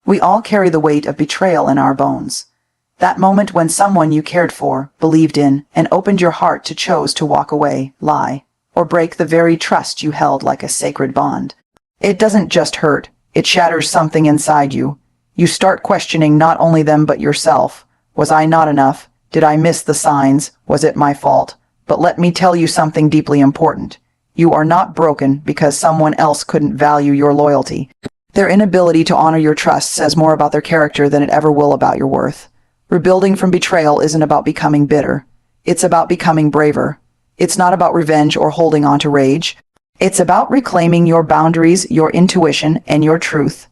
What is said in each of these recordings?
We all carry the weight of betrayal in our bones. That moment when someone you cared for, believed in, and opened your heart to chose to walk away, lie, or break the very trust you held like a sacred bond. It doesn't just hurt, it shatters something inside you. You start questioning not only them but yourself. Was I not enough? Did I miss the signs? Was it my fault? But let me tell you something deeply important. You are not broken because someone else couldn't value your loyalty. Their inability to honor your trust says more about their character than it ever will about your worth. Rebuilding from betrayal isn't about becoming bitter. It's about becoming braver. It's not about revenge or holding on to rage. It's about reclaiming your boundaries, your intuition, and your truth.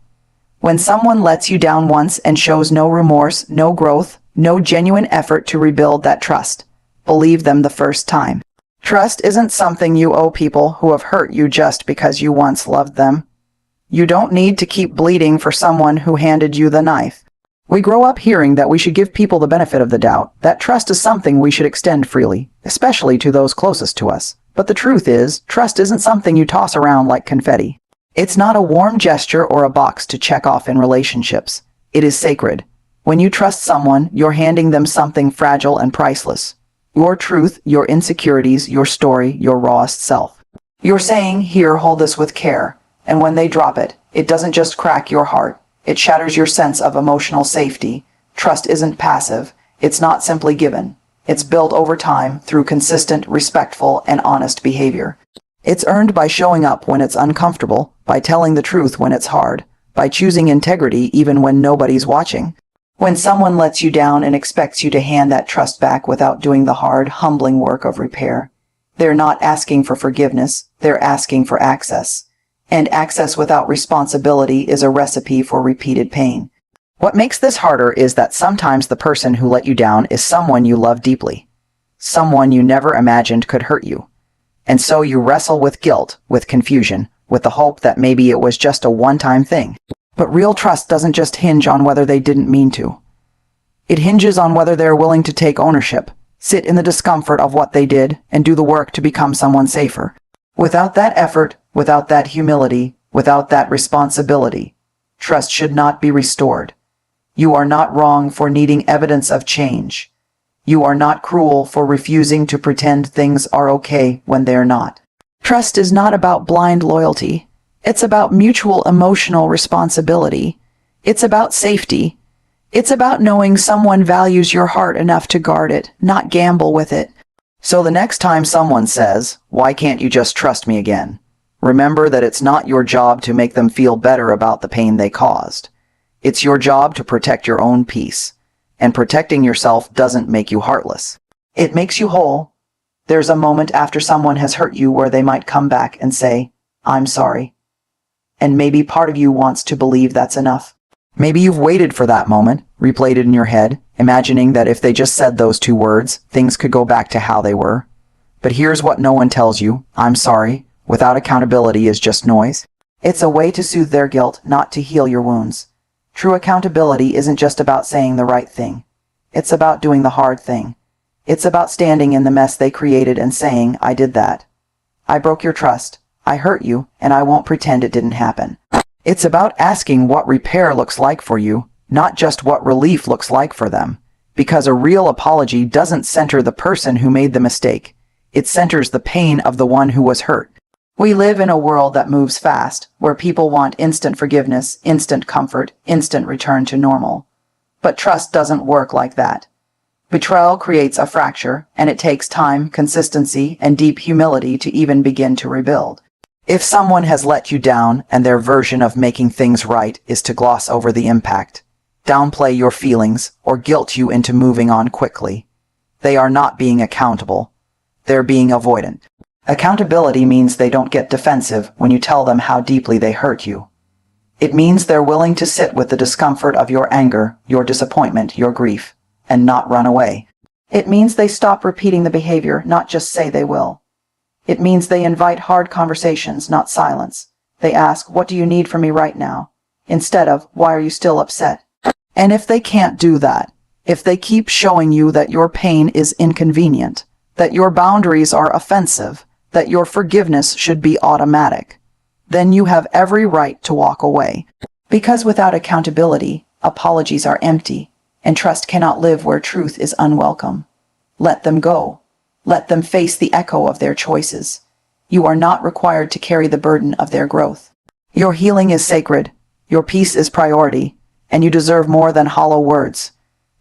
When someone lets you down once and shows no remorse, no growth, no genuine effort to rebuild that trust, believe them the first time. Trust isn't something you owe people who have hurt you just because you once loved them. You don't need to keep bleeding for someone who handed you the knife. We grow up hearing that we should give people the benefit of the doubt, that trust is something we should extend freely, especially to those closest to us. But the truth is, trust isn't something you toss around like confetti. It's not a warm gesture or a box to check off in relationships. It is sacred. When you trust someone, you're handing them something fragile and priceless. Your truth, your insecurities, your story, your rawest self. You're saying, here, hold this with care. And when they drop it, it doesn't just crack your heart. It shatters your sense of emotional safety. Trust isn't passive. It's not simply given. It's built over time through consistent, respectful, and honest behavior. It's earned by showing up when it's uncomfortable, by telling the truth when it's hard, by choosing integrity even when nobody's watching. When someone lets you down and expects you to hand that trust back without doing the hard, humbling work of repair, they're not asking for forgiveness, they're asking for access. And access without responsibility is a recipe for repeated pain. What makes this harder is that sometimes the person who let you down is someone you love deeply. Someone you never imagined could hurt you. And so you wrestle with guilt, with confusion, with the hope that maybe it was just a one-time thing. But real trust doesn't just hinge on whether they didn't mean to. It hinges on whether they're willing to take ownership, sit in the discomfort of what they did, and do the work to become someone safer. Without that effort, without that humility, without that responsibility, trust should not be restored. You are not wrong for needing evidence of change. You are not cruel for refusing to pretend things are okay when they're not. Trust is not about blind loyalty. It's about mutual emotional responsibility. It's about safety. It's about knowing someone values your heart enough to guard it, not gamble with it. So the next time someone says, "Why can't you just trust me again?" remember that it's not your job to make them feel better about the pain they caused. It's your job to protect your own peace. And protecting yourself doesn't make you heartless. It makes you whole. There's a moment after someone has hurt you where they might come back and say, "I'm sorry." And maybe part of you wants to believe that's enough. Maybe you've waited for that moment, replayed it in your head, imagining that if they just said those two words, things could go back to how they were. But here's what no one tells you: "I'm sorry," without accountability is just noise. It's a way to soothe their guilt, not to heal your wounds. True accountability isn't just about saying the right thing. It's about doing the hard thing. It's about standing in the mess they created and saying, "I did that. I broke your trust. I hurt you, and I won't pretend it didn't happen." It's about asking what repair looks like for you, not just what relief looks like for them. Because a real apology doesn't center the person who made the mistake. It centers the pain of the one who was hurt. We live in a world that moves fast, where people want instant forgiveness, instant comfort, instant return to normal. But trust doesn't work like that. Betrayal creates a fracture, and it takes time, consistency, and deep humility to even begin to rebuild. If someone has let you down and their version of making things right is to gloss over the impact, downplay your feelings, or guilt you into moving on quickly, they are not being accountable. They're being avoidant. Accountability means they don't get defensive when you tell them how deeply they hurt you. It means they're willing to sit with the discomfort of your anger, your disappointment, your grief, and not run away. It means they stop repeating the behavior, not just say they will. It means they invite hard conversations, not silence. They ask, "What do you need from me right now?" instead of, "Why are you still upset?" And if they can't do that, if they keep showing you that your pain is inconvenient, that your boundaries are offensive, that your forgiveness should be automatic, then you have every right to walk away. Because without accountability, apologies are empty, and trust cannot live where truth is unwelcome. Let them go. Let them face the echo of their choices. You are not required to carry the burden of their growth. Your healing is sacred, your peace is priority, and you deserve more than hollow words.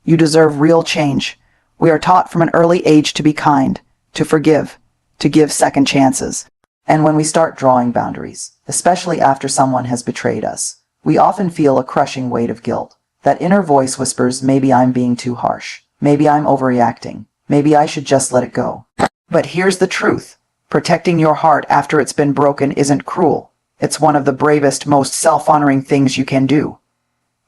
You deserve real change. We are taught from an early age to be kind, to forgive, to give second chances. And when we start drawing boundaries, especially after someone has betrayed us, we often feel a crushing weight of guilt. That inner voice whispers, maybe I'm being too harsh. Maybe I'm overreacting. Maybe I should just let it go. But here's the truth. Protecting your heart after it's been broken isn't cruel. It's one of the bravest, most self-honoring things you can do.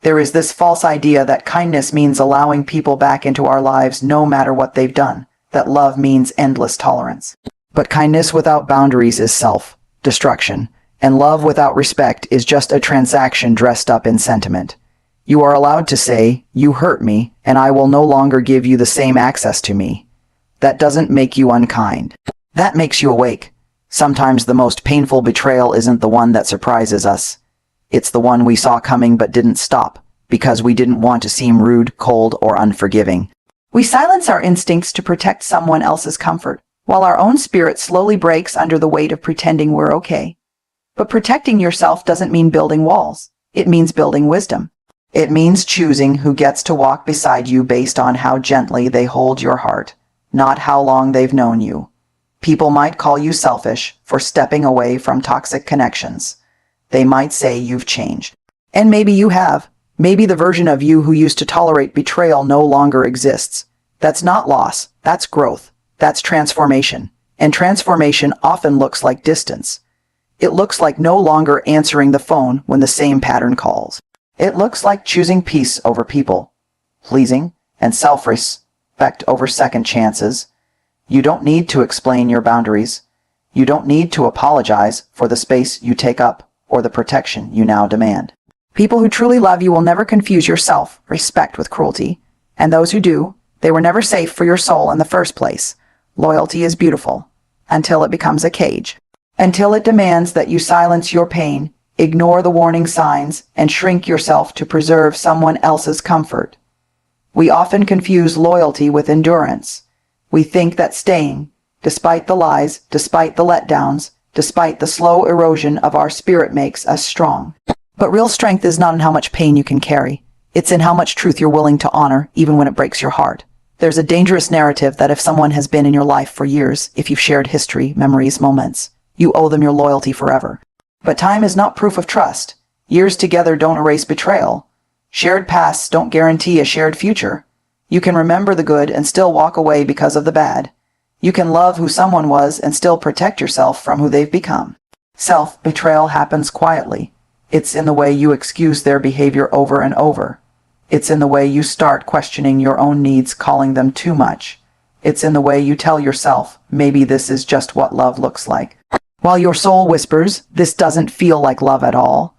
There is this false idea that kindness means allowing people back into our lives no matter what they've done, that love means endless tolerance. But kindness without boundaries is self-destruction, and love without respect is just a transaction dressed up in sentiment. You are allowed to say, you hurt me, and I will no longer give you the same access to me. That doesn't make you unkind. That makes you awake. Sometimes the most painful betrayal isn't the one that surprises us. It's the one we saw coming but didn't stop, because we didn't want to seem rude, cold, or unforgiving. We silence our instincts to protect someone else's comfort, while our own spirit slowly breaks under the weight of pretending we're okay. But protecting yourself doesn't mean building walls. It means building wisdom. It means choosing who gets to walk beside you based on how gently they hold your heart, not how long they've known you. People might call you selfish for stepping away from toxic connections. They might say you've changed. And maybe you have. Maybe the version of you who used to tolerate betrayal no longer exists. That's not loss. That's growth. That's transformation. And transformation often looks like distance. It looks like no longer answering the phone when the same pattern calls. It looks like choosing peace over people, pleasing, and self-respect over second chances. You don't need to explain your boundaries. You don't need to apologize for the space you take up or the protection you now demand. People who truly love you will never confuse your self-respect with cruelty. And those who do, they were never safe for your soul in the first place. Loyalty is beautiful, until it becomes a cage. Until it demands that you silence your pain, ignore the warning signs, and shrink yourself to preserve someone else's comfort. We often confuse loyalty with endurance. We think that staying, despite the lies, despite the letdowns, despite the slow erosion of our spirit makes us strong. But real strength is not in how much pain you can carry. It's in how much truth you're willing to honor, even when it breaks your heart. There's a dangerous narrative that if someone has been in your life for years, if you've shared history, memories, moments, you owe them your loyalty forever. But time is not proof of trust. Years together don't erase betrayal. Shared pasts don't guarantee a shared future. You can remember the good and still walk away because of the bad. You can love who someone was and still protect yourself from who they've become. Self-betrayal happens quietly. It's in the way you excuse their behavior over and over. It's in the way you start questioning your own needs, calling them too much. It's in the way you tell yourself, maybe this is just what love looks like. While your soul whispers, this doesn't feel like love at all.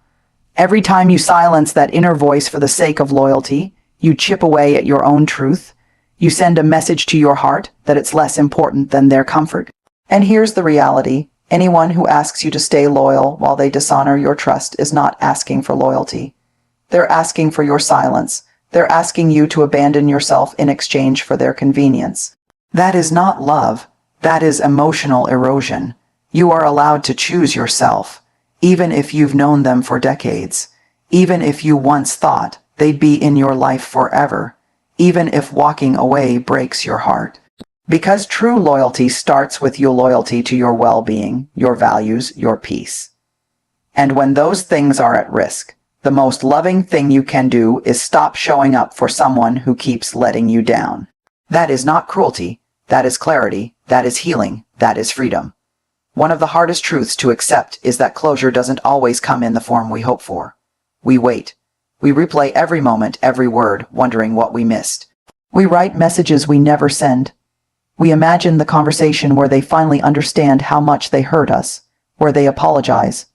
Every time you silence that inner voice for the sake of loyalty, you chip away at your own truth. You send a message to your heart that it's less important than their comfort. And here's the reality. Anyone who asks you to stay loyal while they dishonor your trust is not asking for loyalty. They're asking for your silence. They're asking you to abandon yourself in exchange for their convenience. That is not love. That is emotional erosion. You are allowed to choose yourself, even if you've known them for decades, even if you once thought they'd be in your life forever, even if walking away breaks your heart. Because true loyalty starts with your loyalty to your well-being, your values, your peace. And when those things are at risk, the most loving thing you can do is stop showing up for someone who keeps letting you down. That is not cruelty. That is clarity. That is healing. That is freedom. One of the hardest truths to accept is that closure doesn't always come in the form we hope for. We wait. We replay every moment, every word, wondering what we missed. We write messages we never send. We imagine the conversation where they finally understand how much they hurt us, where they apologize,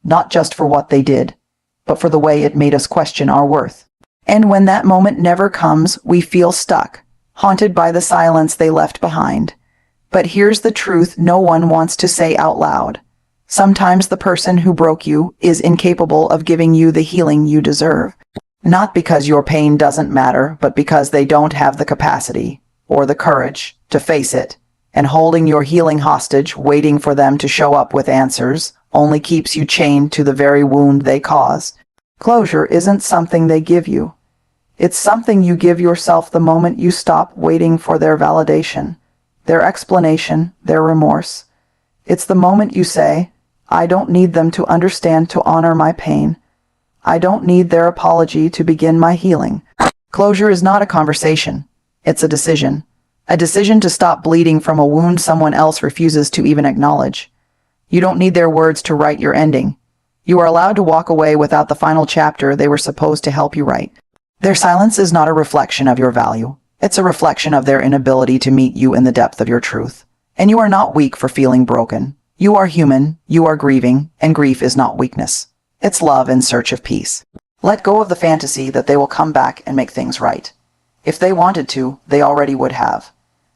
not just for what they did, but for the way it made us question our worth. And when that moment never comes, we feel stuck, haunted by the silence they left behind. But here's the truth no one wants to say out loud. Sometimes the person who broke you is incapable of giving you the healing you deserve. Not because your pain doesn't matter, but because they don't have the capacity or the courage to face it. And holding your healing hostage, waiting for them to show up with answers, only keeps you chained to the very wound they caused. Closure isn't something they give you. It's something you give yourself the moment you stop waiting for their validation, their explanation, their remorse. It's the moment you say, I don't need them to understand to honor my pain. I don't need their apology to begin my healing. Closure is not a conversation. It's a decision. A decision to stop bleeding from a wound someone else refuses to even acknowledge. You don't need their words to write your ending. You are allowed to walk away without the final chapter they were supposed to help you write. Their silence is not a reflection of your value. It's a reflection of their inability to meet you in the depth of your truth. And you are not weak for feeling broken. You are human, you are grieving, and grief is not weakness. It's love in search of peace. Let go of the fantasy that they will come back and make things right. If they wanted to, they already would have.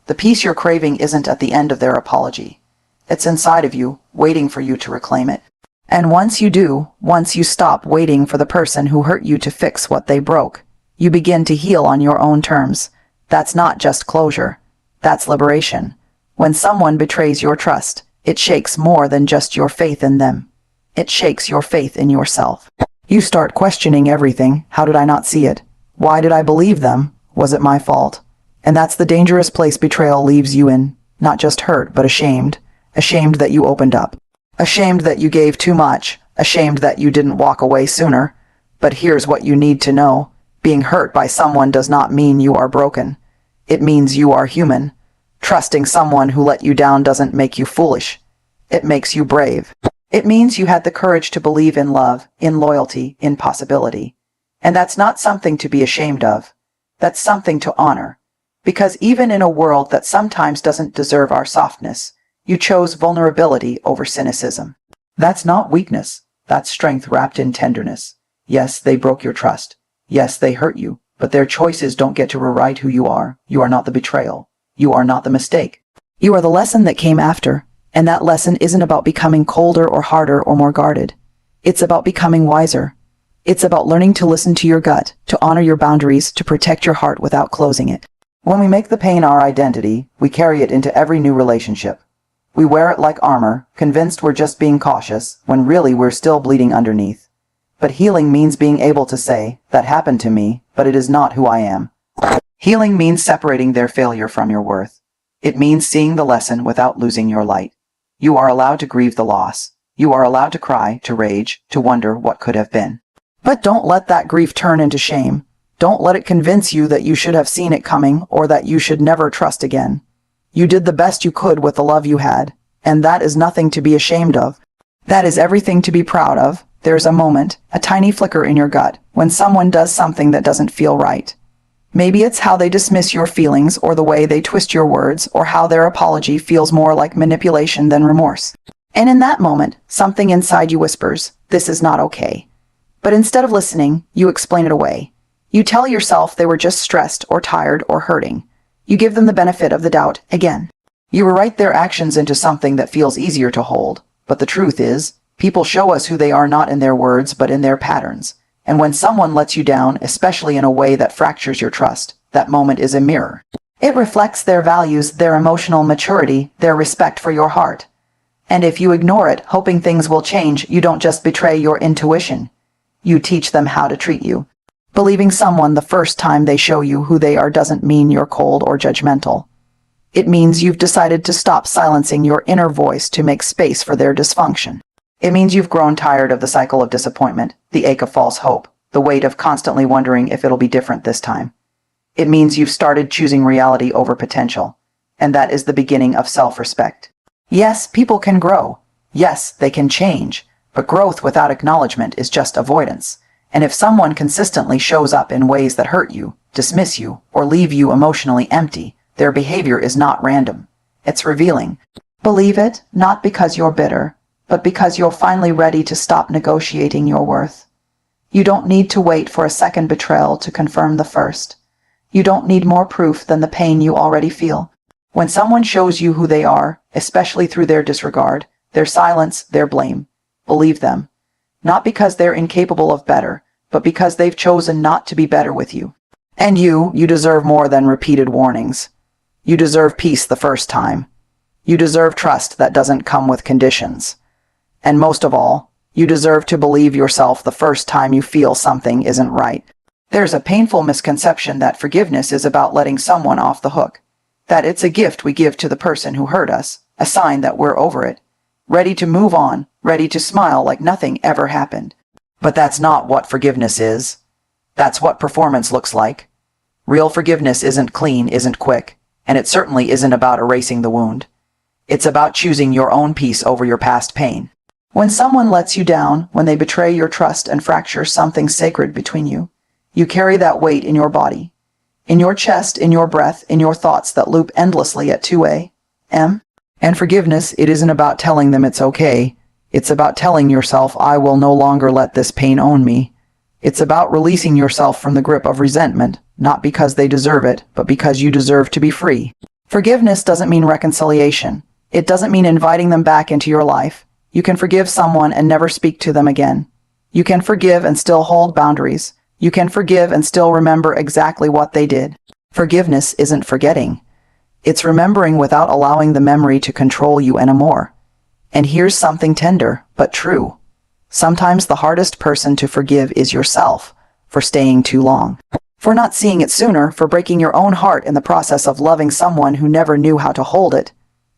The peace you're craving isn't at the end of their apology. It's inside of you, waiting for you to reclaim it. And once you do, once you stop waiting for the person who hurt you to fix what they broke, you begin to heal on your own terms. That's not just closure. That's liberation. When someone betrays your trust, it shakes more than just your faith in them. It shakes your faith in yourself. You start questioning everything. How did I not see it? Why did I believe them? Was it my fault? And that's the dangerous place betrayal leaves you in. Not just hurt, but ashamed. Ashamed that you opened up. Ashamed that you gave too much. Ashamed that you didn't walk away sooner. But here's what you need to know. Being hurt by someone does not mean you are broken. It means you are human. Trusting someone who let you down doesn't make you foolish. It makes you brave. It means you had the courage to believe in love, in loyalty, in possibility. And that's not something to be ashamed of. That's something to honor. Because even in a world that sometimes doesn't deserve our softness, you chose vulnerability over cynicism. That's not weakness. That's strength wrapped in tenderness. Yes, they broke your trust. Yes, they hurt you. But their choices don't get to rewrite who you are. You are not the betrayal. You are not the mistake. You are the lesson that came after. And that lesson isn't about becoming colder or harder or more guarded. It's about becoming wiser. It's about learning to listen to your gut, to honor your boundaries, to protect your heart without closing it. When we make the pain our identity, we carry it into every new relationship. We wear it like armor, convinced we're just being cautious, when really we're still bleeding underneath. But healing means being able to say, that happened to me, but it is not who I am. Healing means separating their failure from your worth. It means seeing the lesson without losing your light. You are allowed to grieve the loss. You are allowed to cry, to rage, to wonder what could have been. But don't let that grief turn into shame. Don't let it convince you that you should have seen it coming or that you should never trust again. You did the best you could with the love you had, and that is nothing to be ashamed of. That is everything to be proud of. There's a moment, a tiny flicker in your gut, when someone does something that doesn't feel right. Maybe it's how they dismiss your feelings or the way they twist your words or how their apology feels more like manipulation than remorse. And in that moment, something inside you whispers, this is not okay. But instead of listening, you explain it away. You tell yourself they were just stressed or tired or hurting. You give them the benefit of the doubt again. You rewrite their actions into something that feels easier to hold. But the truth is, people show us who they are not in their words but in their patterns. And when someone lets you down, especially in a way that fractures your trust, that moment is a mirror. It reflects their values, their emotional maturity, their respect for your heart. And if you ignore it, hoping things will change, you don't just betray your intuition. You teach them how to treat you. Believing someone the first time they show you who they are doesn't mean you're cold or judgmental. It means you've decided to stop silencing your inner voice to make space for their dysfunction. It means you've grown tired of the cycle of disappointment, the ache of false hope, the weight of constantly wondering if it'll be different this time. It means you've started choosing reality over potential, and that is the beginning of self-respect. Yes, people can grow. Yes, they can change, but growth without acknowledgement is just avoidance. And if someone consistently shows up in ways that hurt you, dismiss you, or leave you emotionally empty, their behavior is not random. It's revealing. Believe it, not because you're bitter, but because you're finally ready to stop negotiating your worth. You don't need to wait for a second betrayal to confirm the first. You don't need more proof than the pain you already feel. When someone shows you who they are, especially through their disregard, their silence, their blame. Believe them. Not because they're incapable of better, but because they've chosen not to be better with you. And you deserve more than repeated warnings. You deserve peace the first time. You deserve trust that doesn't come with conditions. And most of all, you deserve to believe yourself the first time you feel something isn't right. There's a painful misconception that forgiveness is about letting someone off the hook. That it's a gift we give to the person who hurt us, a sign that we're over it. Ready to move on, ready to smile like nothing ever happened. But that's not what forgiveness is. That's what performance looks like. Real forgiveness isn't clean, isn't quick, and it certainly isn't about erasing the wound. It's about choosing your own peace over your past pain. When someone lets you down, when they betray your trust and fracture something sacred between you, you carry that weight in your body, in your chest, in your breath, in your thoughts that loop endlessly at 2 a.m. And forgiveness, it isn't about telling them it's okay. It's about telling yourself, I will no longer let this pain own me. It's about releasing yourself from the grip of resentment, not because they deserve it, but because you deserve to be free. Forgiveness doesn't mean reconciliation. It doesn't mean inviting them back into your life. You can forgive someone and never speak to them again. You can forgive and still hold boundaries. You can forgive and still remember exactly what they did. Forgiveness isn't forgetting. It's remembering without allowing the memory to control you anymore. And here's something tender, but true. Sometimes the hardest person to forgive is yourself, for staying too long. For not seeing it sooner, for breaking your own heart in the process of loving someone who never knew how to hold it.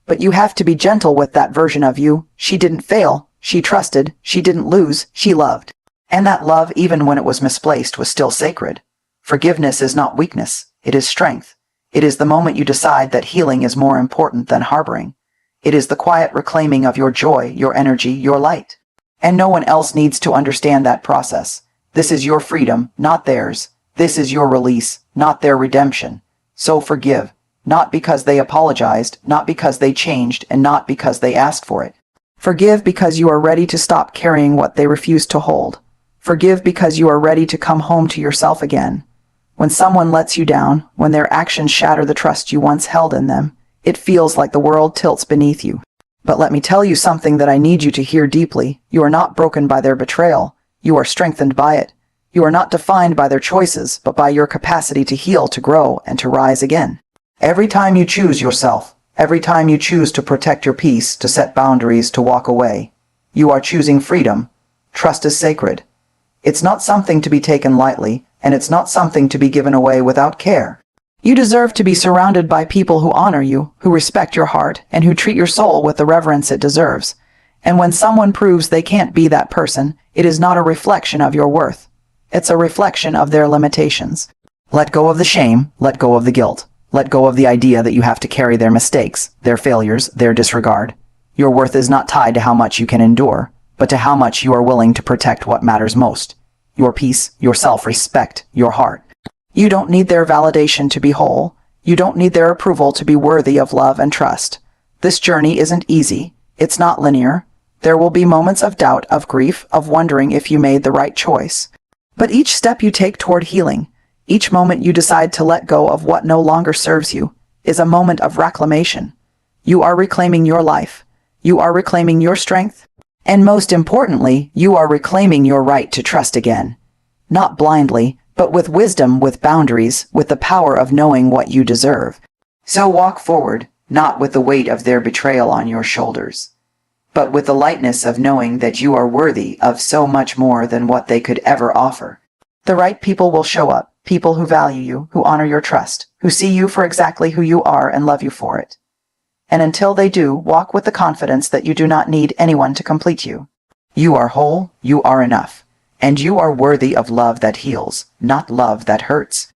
But you have to be gentle with that version of you. She didn't fail. She trusted. She didn't lose. She loved. And that love, even when it was misplaced, was still sacred. Forgiveness is not weakness. It is strength. It is the moment you decide that healing is more important than harboring. It is the quiet reclaiming of your joy, your energy, your light. And no one else needs to understand that process. This is your freedom, not theirs. This is your release, not their redemption. So forgive. Not because they apologized, not because they changed, and not because they asked for it. Forgive because you are ready to stop carrying what they refused to hold. Forgive because you are ready to come home to yourself again. When someone lets you down, when their actions shatter the trust you once held in them, it feels like the world tilts beneath you. But let me tell you something that I need you to hear deeply. You are not broken by their betrayal. You are strengthened by it. You are not defined by their choices, but by your capacity to heal, to grow, and to rise again. Every time you choose yourself, every time you choose to protect your peace, to set boundaries, to walk away, you are choosing freedom. Trust is sacred. It's not something to be taken lightly, and it's not something to be given away without care. You deserve to be surrounded by people who honor you, who respect your heart, and who treat your soul with the reverence it deserves. And when someone proves they can't be that person, it is not a reflection of your worth. It's a reflection of their limitations. Let go of the shame, let go of the guilt. Let go of the idea that you have to carry their mistakes, their failures, their disregard. Your worth is not tied to how much you can endure, but to how much you are willing to protect what matters most. Your peace, your self-respect, your heart. You don't need their validation to be whole. You don't need their approval to be worthy of love and trust. This journey isn't easy. It's not linear. There will be moments of doubt, of grief, of wondering if you made the right choice. But each step you take toward healing, each moment you decide to let go of what no longer serves you, is a moment of reclamation. You are reclaiming your life. You are reclaiming your strength. And most importantly, you are reclaiming your right to trust again. Not blindly, but with wisdom, with boundaries, with the power of knowing what you deserve. So walk forward, not with the weight of their betrayal on your shoulders, but with the lightness of knowing that you are worthy of so much more than what they could ever offer. The right people will show up, people who value you, who honor your trust, who see you for exactly who you are and love you for it. And until they do, walk with the confidence that you do not need anyone to complete you. You are whole, you are enough, and you are worthy of love that heals, not love that hurts.